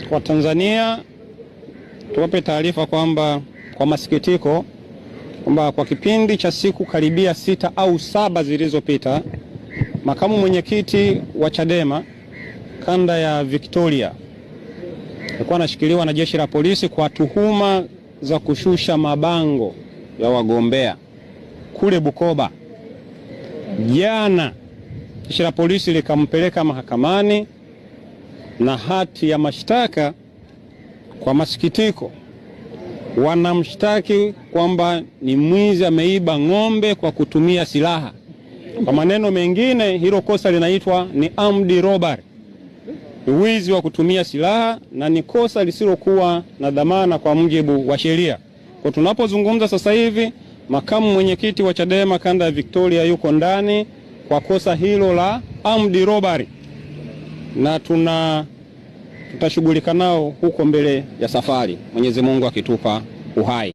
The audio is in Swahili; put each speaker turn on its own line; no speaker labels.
Kwa Tanzania tuwape taarifa kwamba kwa masikitiko kwamba kwa kipindi cha siku karibia 6 au 7 zilizopita, makamu mwenyekiti wa Chadema kanda ya Victoria alikuwa anashikiliwa na jeshi la polisi kwa tuhuma za kushusha mabango ya wagombea kule Bukoba. Jana jeshi la polisi likampeleka mahakamani na hati ya mashtaka. Kwa masikitiko wanamshtaki kwamba ni mwizi, ameiba ng'ombe kwa kutumia silaha. Kwa maneno mengine, hilo kosa linaitwa ni armed robbery, ni wizi wa kutumia silaha, na ni kosa lisilokuwa na dhamana kwa mujibu wa sheria. Kwa tunapozungumza sasa hivi, makamu mwenyekiti wa Chadema kanda ya Victoria yuko ndani kwa kosa hilo la armed robbery, na tutashughulika nao huko mbele ya safari, Mwenyezi Mungu akitupa uhai.